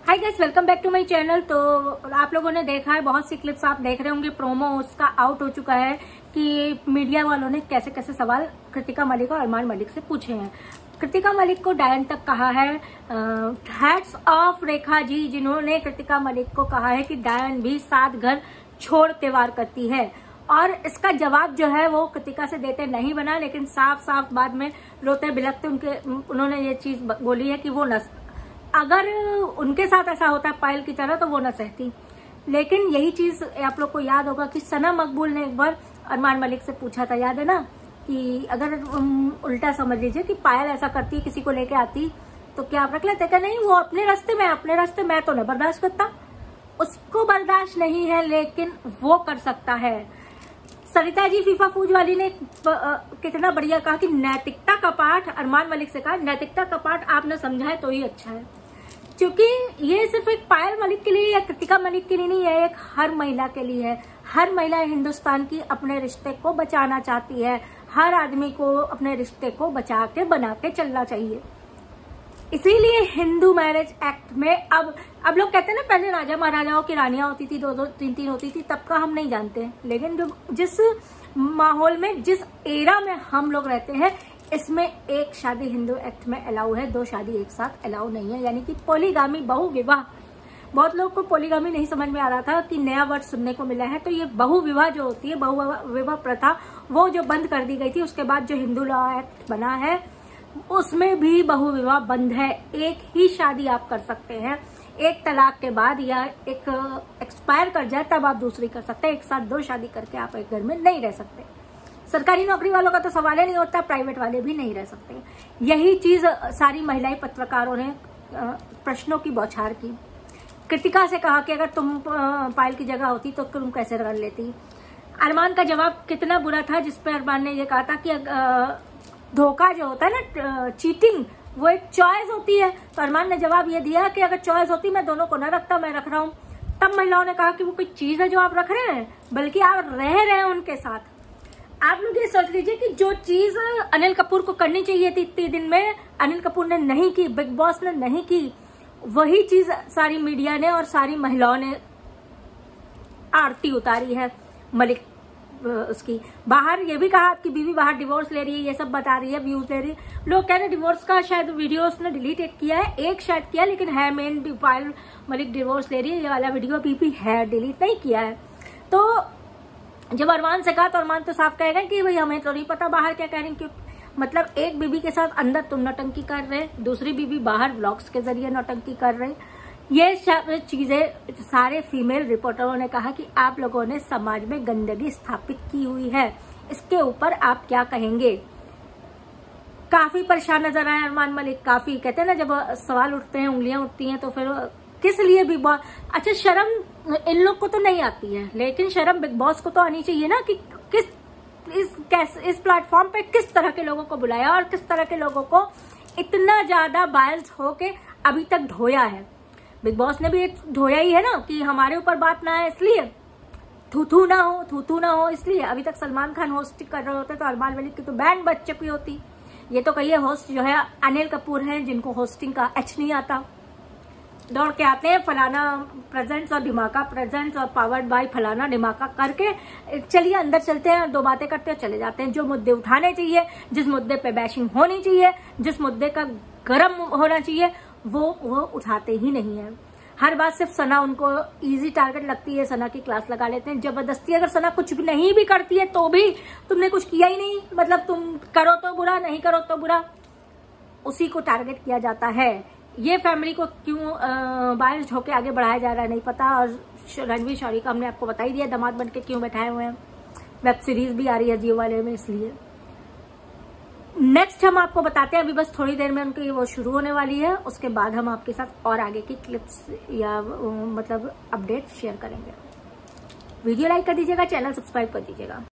Hi guys, welcome back to my channel. तो आप लोगों ने देखा है, बहुत सी क्लिप्स आप देख रहे होंगे, प्रोमो उसका आउट हो चुका है कि मीडिया वालों ने कैसे कैसे सवाल कृतिका मलिक और अरमान मलिक से पूछे हैं। कृतिका मलिक को डायन तक कहा है, हैट्स ऑफ रेखा जी, जिन्होंने कृतिका मलिक को कहा है कि डायन भी 7 घर छोड़ त्योहार करती है। और इसका जवाब जो है वो कृतिका से देते नहीं बना, लेकिन साफ साफ बाद में रोते बिलखते उन्होंने ये चीज बोली है कि वो अगर उनके साथ ऐसा होता है पायल की तरह तो वो न सहती। लेकिन यही चीज आप लोग को याद होगा कि सना मकबूल ने एक बार अरमान मलिक से पूछा था, याद है ना, कि अगर उल्टा समझ लीजिए कि पायल ऐसा करती है, किसी को लेके आती, तो क्या आप रख लेते? क्या नहीं, वो अपने रास्ते में तो न बर्दाश्त करता, उसको बर्दाश्त नहीं है, लेकिन वो कर सकता है। सरिता जी फीफा फूज वाली ने कितना बढ़िया कहा कि नैतिकता का पाठ, अरमान मलिक से कहा नैतिकता का पाठ आपने समझाए तो ही अच्छा है, क्योंकि ये सिर्फ एक पायल मलिक के लिए या कृतिका मलिक के लिए नहीं है, एक हर महिला के लिए है। हर महिला हिंदुस्तान की अपने रिश्ते को बचाना चाहती है, हर आदमी को अपने रिश्ते को बचा के बना के चलना चाहिए। इसीलिए हिंदू मैरिज एक्ट में अब लोग कहते हैं ना, पहले राजा महाराजाओं की रानियां होती थी, 2-2 3-3 होती थी, तब का हम नहीं जानते, लेकिन जो जिस माहौल में, जिस एरा में हम लोग रहते हैं, इसमें एक शादी हिंदू एक्ट में अलाउ है, 2 शादी एक साथ अलाउ नहीं है, यानी कि पॉलीगामी, बहु विवाह। बहुत लोग को पॉलीगामी नहीं समझ में आ रहा था कि नया वर्ड सुनने को मिला है। तो ये बहु विवाह जो होती है, बहु विवाह प्रथा, वो जो बंद कर दी गई थी, उसके बाद जो हिंदू लॉ एक्ट बना है उसमें भी बहु विवाह बंद है। एक ही शादी आप कर सकते हैं, एक तलाक के बाद या एक एक्सपायर कर जाए तब आप दूसरी कर सकते हैं। एक साथ 2 शादी करके आप एक घर में नहीं रह सकते। सरकारी नौकरी वालों का तो सवाल ही नहीं होता, प्राइवेट वाले भी नहीं रह सकते। यही चीज सारी महिलाएं पत्रकारों ने प्रश्नों की बौछार की। कृतिका से कहा कि अगर तुम पायल की जगह होती तो तुम कैसे कर लेती। अरमान का जवाब कितना बुरा था, जिसपे अरमान ने ये कहा था कि धोखा जो होता है ना, चीटिंग, वो एक चॉइस होती है। तो अरमान ने जवाब ये दिया कि अगर चॉइस होती मैं दोनों को न रखता, मैं रख रहा हूं। तब महिलाओं ने कहा कि वो कोई चीज है जो आप रख रहे हैं, बल्कि आप रह रहे हैं उनके साथ। आप लोग ये सोच लीजिए कि जो चीज अनिल कपूर को करनी चाहिए थी इतने दिन में, अनिल कपूर ने नहीं की, बिग बॉस ने नहीं की, वही चीज सारी मीडिया ने और सारी महिलाओं ने आरती उतारी है मलिक उसकी। बाहर ये भी कहा आपकी बीवी बाहर डिवोर्स ले रही है, ये सब बता रही है, व्यूज ले रही है। लोग कह रहे डिवोर्स का शायद वीडियो उसने डिलीट किया है, एक शायद किया, लेकिन है मेन पायल मलिक डिवोर्स ले रही है, ये वाला वीडियो अभी भी है, डिलीट नहीं किया है। तो जब अरमान से कहा तो अरमान तो साफ कहेगा कि भाई हमें तो नहीं पता बाहर क्या कह रही, क्यों मतलब एक बीबी के साथ अंदर तुम नौटंकी कर रहे, दूसरी बीबी बाहर व्लॉग्स के जरिए नौटंकी कर रहे। ये चीजें सारे फीमेल रिपोर्टरों ने कहा कि आप लोगों ने समाज में गंदगी स्थापित की हुई है, इसके ऊपर आप क्या कहेंगे। काफी परेशान नजर आए अरमान मलिक, काफी कहते हैं ना, जब सवाल उठते हैं, उंगलियां उठती हैं, तो फिर किस लिए बिग बॉस, अच्छा शर्म इन लोग को तो नहीं आती है, लेकिन शर्म बिग बॉस को तो आनी चाहिए ना, कि इस प्लेटफॉर्म पे किस तरह के लोगों को बुलाया और किस तरह के लोगों को इतना ज्यादा बायस होके अभी तक ढोया है। बिग बॉस ने भी ढोया ही है ना, कि हमारे ऊपर बात ना है, इसलिए थू ना हो इसलिए। अभी तक सलमान खान होस्ट कर रहे होते तो अरमान मलिक की तो बैंड बज चुकी होती। ये तो कहिए होस्ट जो है अनिल कपूर हैं, जिनको होस्टिंग का एच नहीं आता, दौड़ के आते हैं फलाना प्रेजेंट्स और धिमाका प्रेजेंट्स और पावर्ड बाय फलाना धिमाका करके, चलिए अंदर चलते हैं, 2 बातें करते हैं, चले जाते हैं। जो मुद्दे उठाने चाहिए, जिस मुद्दे पे बैशिंग होनी चाहिए, जिस मुद्दे का गर्म होना चाहिए, वो उठाते ही नहीं है। हर बात सिर्फ सना उनको इजी टारगेट लगती है, सना की क्लास लगा लेते हैं जबरदस्ती। अगर सना कुछ भी नहीं भी करती है तो भी तुमने कुछ किया ही नहीं, मतलब तुम करो तो बुरा, नहीं करो तो बुरा, उसी को टारगेट किया जाता है। ये फैमिली को क्यों बायस होके आगे बढ़ाया जा रहा है नहीं पता। और रणवीर शौरी का हमने आपको बता ही दिया, दामाद बन के क्यों बैठाए हुए हैं। वेब सीरीज भी आ रही है जियो वाले में, इसलिए नेक्स्ट हम आपको बताते हैं। अभी बस थोड़ी देर में उनकी वो शुरू होने वाली है, उसके बाद हम आपके साथ और आगे की क्लिप्स या मतलब अपडेट शेयर करेंगे। वीडियो लाइक कर दीजिएगा, चैनल सब्सक्राइब कर दीजिएगा।